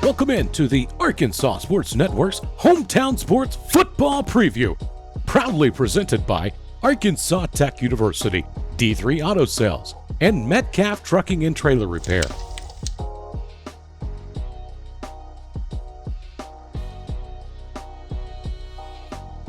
Welcome in to the Arkansas Sports Network's Hometown Sports Football Preview, proudly presented by Arkansas Tech University, D3 Auto Sales, and Metcalf Trucking and Trailer Repair.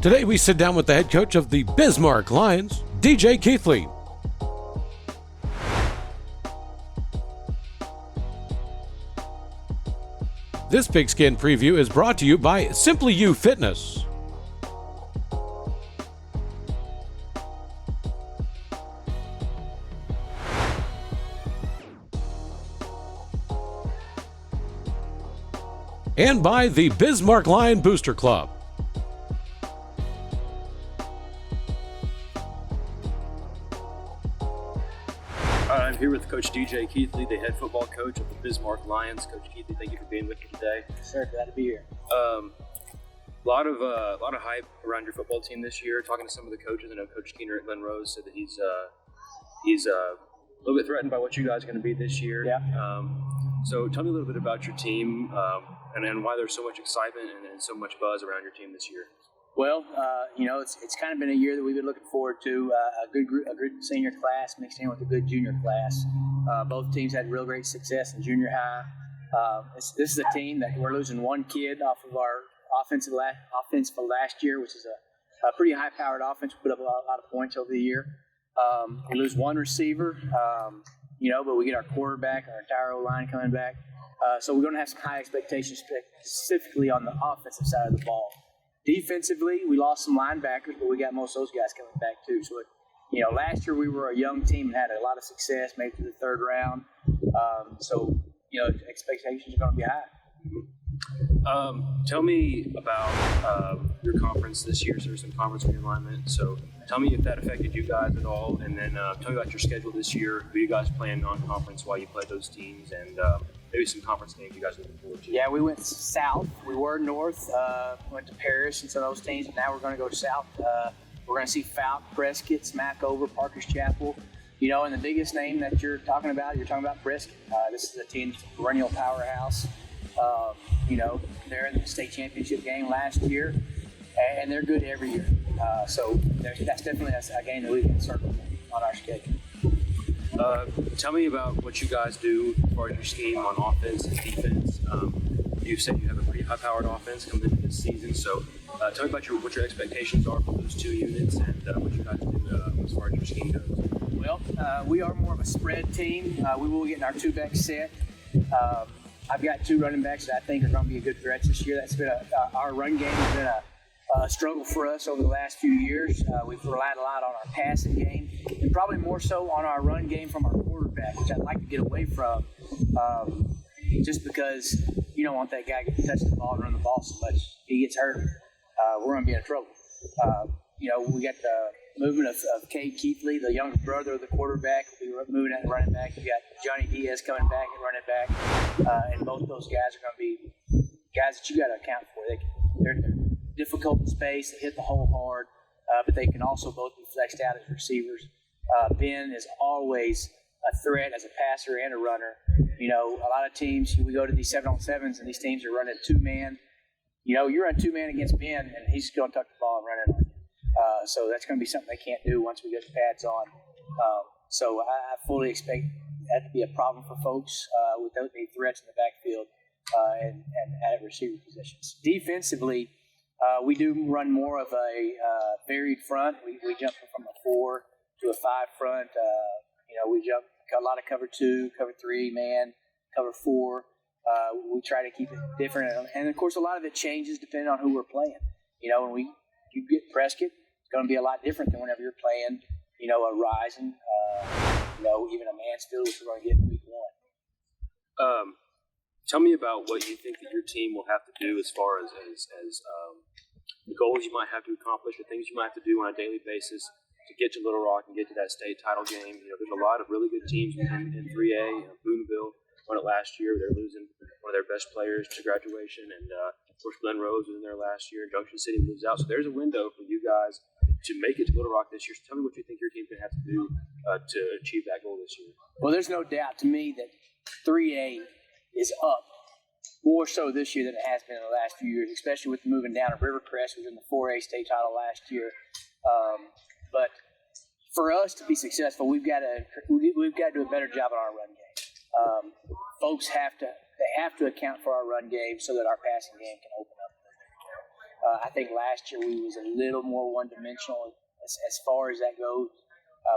Today we sit down with the head coach of the Bismarck Lions, DJ Keithley. This Pigskin Preview is brought to you by Simply You Fitness. And by the Bismarck Lion Booster Club. I'm here with Coach DJ Keithley, the head football coach of the Bismarck Lions. Coach Keithley, thank you for being with me today. Sir, glad to be here. A lot of hype around your football team this year. Talking to some of the coaches, I know Coach Keener at Glen Rose said that he's a little bit threatened by what you guys are going to be this year. Yeah. So tell me a little bit about your team and why there's so much excitement and so much buzz around your team this year. Well, it's kind of been a year that we've been looking forward to. A good senior class mixed in with a good junior class. Both teams had real great success in junior high. This is a team that we're losing one kid off of our offensive last year, which is a pretty high-powered offense. We put up a lot of points over the year. We lose one receiver, but we get our quarterback, our entire O-line coming back. So we're going to have some high expectations, specifically on the offensive side of the ball. Defensively, we lost some linebackers, but we got most of those guys coming back too. So, last year we were a young team and had a lot of success, made it to the third round. Expectations are going to be high. Tell me about your conference this year. So there's some conference realignment. So tell me if that affected you guys at all, and then tell me about your schedule this year. Who you guys playing non-conference while you play those teams, and maybe some conference games you guys are looking forward to. Yeah, we went south. We were north. Went to Paris and some of those teams, and now we're going to go south. We're going to see Fouke, Prescott, Smackover, Parker's Chapel. And the biggest name that you're talking about Prescott. This is a team that's a perennial powerhouse. They're in the state championship game last year, and they're good every year. So that's definitely a game that we can circle on our schedule. Tell me about what you guys do as far as your scheme on offense and defense. You said you have a pretty high-powered offense coming into this season, so tell me about what your expectations are for those two units and what you guys do as far as your scheme goes. Well, we are more of a spread team. We will get in our two-back set. I've got two running backs that I think are going to be a good threat this year. That's been our run game has been a struggle for us over the last few years. We've relied a lot on our passing game, and probably more so on our run game from our quarterback, which I'd like to get away from, just because you don't want that guy to touch the ball and run the ball so much. If he gets hurt, we're going to be in trouble. We got the movement of Cade Keithley, the younger brother of the quarterback. We're moving at the running back. We got Johnny Diaz coming back at running back, and both those guys are going to be guys that you got to account for. They're difficult in space. They hit the hole hard, but they can also both be flexed out as receivers. Ben is always a threat as a passer and a runner. A lot of teams, we go to these 7-on-7s, and these teams are running two-man. You run two-man against Ben, and he's going to tuck the ball and run it on you. So that's going to be something they can't do once we get the pads on. So I fully expect that to be a problem for folks without any threats in the backfield and at receiver positions. Defensively, we do run more of a varied front. We jump from a 4 to a 5 front. We jump a lot of cover 2, cover 3, man, cover 4. We try to keep it different. And, of course, a lot of it changes depending on who we're playing. When you get Prescott, it's going to be a lot different than whenever you're playing, a Rising, even a Mansfield, which we're going to get in week 1. Tell me about what you think that your team will have to do as far as the goals you might have to accomplish, the things you might have to do on a daily basis to get to Little Rock and get to that state title game. There's a lot of really good teams in 3A. Boonville won it last year. They're losing one of their best players to graduation, and of course Glen Rose was in there last year. Junction City moves out, so there's a window for you guys to make it to Little Rock this year. So tell me what you think your team's going to have to do to achieve that goal this year. Well, there's no doubt to me that 3A is up more so this year than it has been in the last few years, especially with moving down to Rivercrest, was in the 4A state title last year. But for us to be successful, we've got to do a better job on our run game. Folks have to account for our run game so that our passing game can open up. I think last year we was a little more one-dimensional as far as that goes.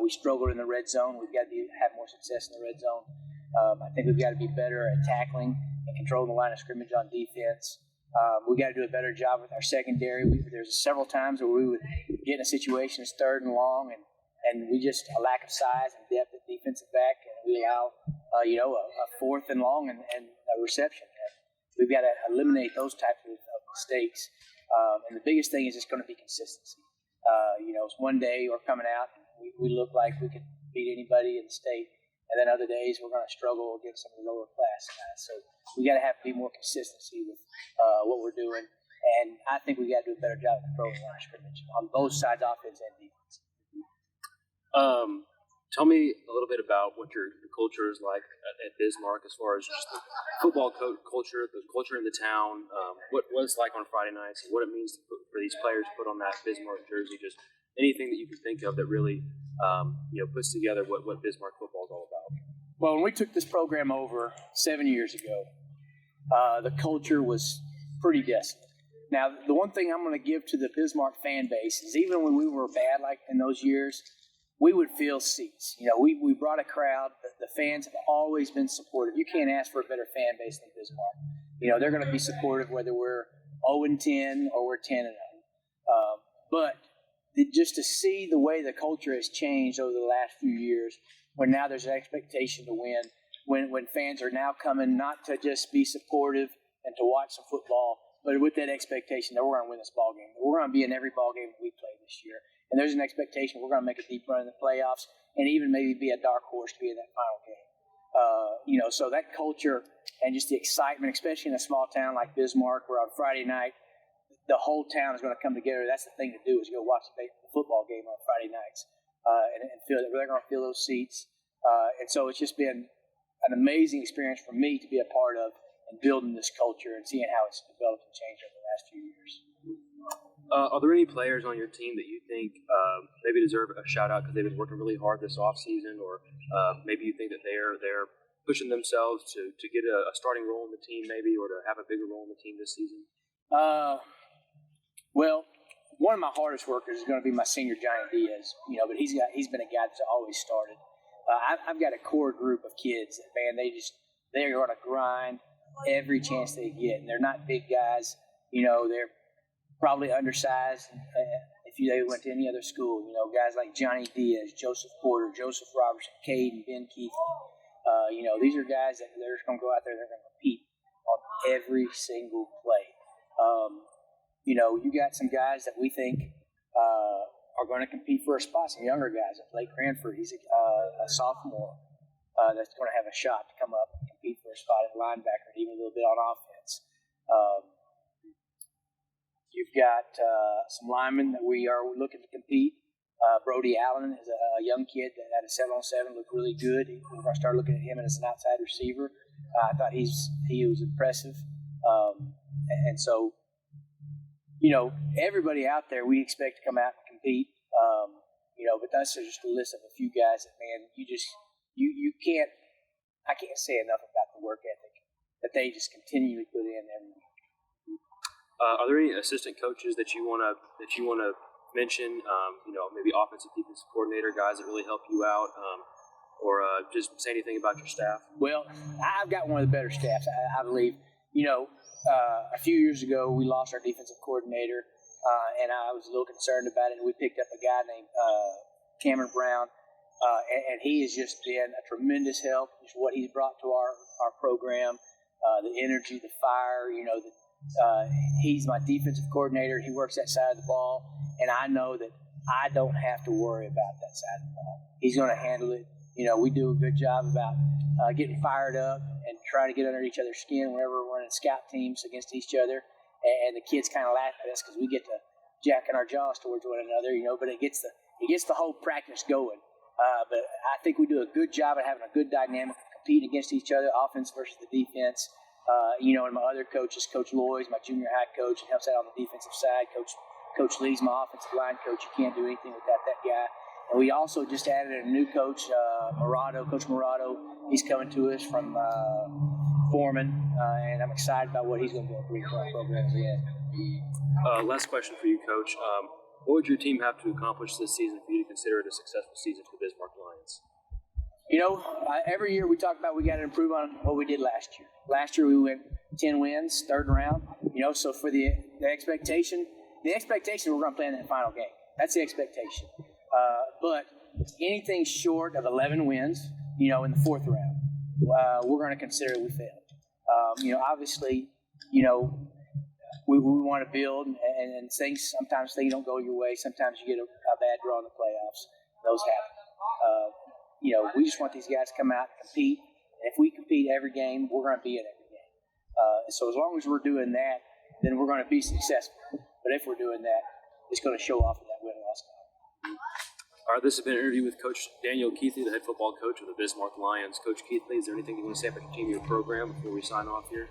We struggled in the red zone. We've got to have more success in the red zone. I think we've got to be better at tackling and controlling the line of scrimmage on defense. We've got to do a better job with our secondary. There's several times where we would get in a situation it's 3rd and long, and we just a lack of size and depth at defensive back, and we allow a 4th and long and a reception. We've got to eliminate those types of mistakes. And the biggest thing is just going to be consistency. It's one day we're coming out and we look like we can beat anybody in the state, and then other days we're going to struggle against some of the lower class guys. So we got to be more consistency with what we're doing, and I think we got to do a better job of controlling the line of scrimmage on both sides, offense and defense. Tell me a little bit about what your culture is like at Bismarck as far as just the football culture, the culture in the town, what it's like on Friday nights, and what it means for these players to put on that Bismarck jersey, just anything that you can think of that really puts together what Bismarck football is all about. Well, when we took this program over 7 years ago, the culture was pretty desolate. Now, the one thing I'm going to give to the Bismarck fan base is even when we were bad like in those years, we would fill seats. We brought a crowd. The fans have always been supportive. You can't ask for a better fan base than Bismarck. They're going to be supportive whether we're 0-10 or we're 10-0. But just to see the way the culture has changed over the last few years, where now there's an expectation to win, when fans are now coming not to just be supportive and to watch some football, but with that expectation that we're going to win this ball game. We're going to be in every ball game that we play this year. And there's an expectation we're going to make a deep run in the playoffs and even maybe be a dark horse to be in that final game. So that culture and just the excitement, especially in a small town like Bismarck, where on Friday night the whole town is going to come together. That's the thing to do, is go watch the football game on Friday nights and feel that they're going to fill those seats. And so it's just been an amazing experience for me to be a part of and building this culture and seeing how it's developed and changed over the last few years. Are there any players on your team that you think maybe deserve a shout out because they've been working really hard this off season, or maybe you think that they're pushing themselves to get a starting role in the team, maybe, or to have a bigger role in the team this season? Well, one of my hardest workers is going to be my senior Johnny Diaz. But he's been a guy that's always started. I've got a core group of kids that, man, they're going to grind every chance they get, and they're not big guys. They're probably undersized if they went to any other school. Guys like Johnny Diaz, Joseph Porter, Joseph Robertson, Cade, and Ben Keithley. These are guys that they're just going to go out there and they're going to compete on every single play. You got some guys that we think are going to compete for a spot, some younger guys. Blake Cranford, he's a sophomore that's going to have a shot to come up and compete for a spot at linebacker and even a little bit on offense. You've got some linemen that we are looking to compete. Brody Allen is a young kid that had a 7-on-7, looked really good. We're going to start looking at him as an outside receiver. I thought he was impressive. And so, everybody out there we expect to come out and compete. But that's just a list of a few guys that, man, I can't say enough about the work ethic that they just continually put in every week. Are there any assistant coaches that you want to mention? Maybe offensive defensive coordinator guys that really help you out, or just say anything about your staff? Well, I've got one of the better staffs, I believe. A few years ago we lost our defensive coordinator, and I was a little concerned about it. And we picked up a guy named Cameron Brown, and he has just been a tremendous help. Just what he's brought to our program, the energy, the fire. He's my defensive coordinator. He works that side of the ball, and I know that I don't have to worry about that side of the ball. He's going to handle it. We do a good job about getting fired up and trying to get under each other's skin whenever we're running scout teams against each other. And the kids kind of laugh at us because we get to jacking our jaws towards one another, but it gets the whole practice going. But I think we do a good job of having a good dynamic, competing against each other, offense versus the defense. And my other coaches, Coach Lloyd's my junior high coach, and helps out on the defensive side. Coach Lee's my offensive line coach. You can't do anything without that guy. And we also just added a new coach, Coach Morado. He's coming to us from Foreman, and I'm excited about what he's going to be able to bring to our program again. Last question for you, Coach. What would your team have to accomplish this season for you to consider it a successful season for the Bismarck Lions? Every year we talk about we got to improve on what we did last year. Last year we went 10 wins, third round. So for the expectation we're going to play in that final game. That's the expectation. But anything short of 11 wins, in the fourth round, we're going to consider we failed. Obviously, we want to build, and sometimes things don't go your way. Sometimes you get a bad draw in the playoffs. Those happen. We just want these guys to come out and compete. And if we compete every game, we're going to be in every game. So as long as we're doing that, then we're going to be successful. But if we're doing that, it's going to show off in that win-loss game. All right, this has been an interview with Coach Daniel Keithley, the head football coach of the Bismarck Lions. Coach Keithley, is there anything you want to say about your team, your program, before we sign off here?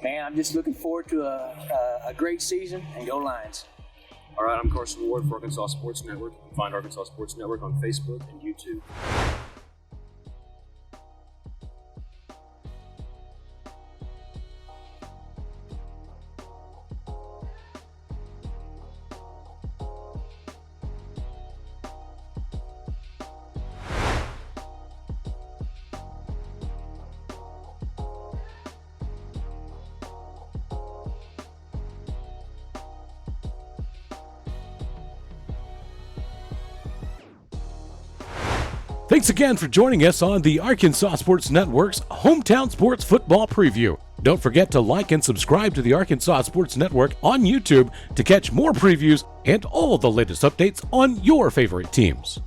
Man, I'm just looking forward to a great season, and go Lions. All right, I'm Carson Ward for Arkansas Sports Network. You can find Arkansas Sports Network on Facebook and YouTube. Thanks again for joining us on the Arkansas Sports Network's Hometown Sports Football Preview. Don't forget to like and subscribe to the Arkansas Sports Network on YouTube to catch more previews and all the latest updates on your favorite teams.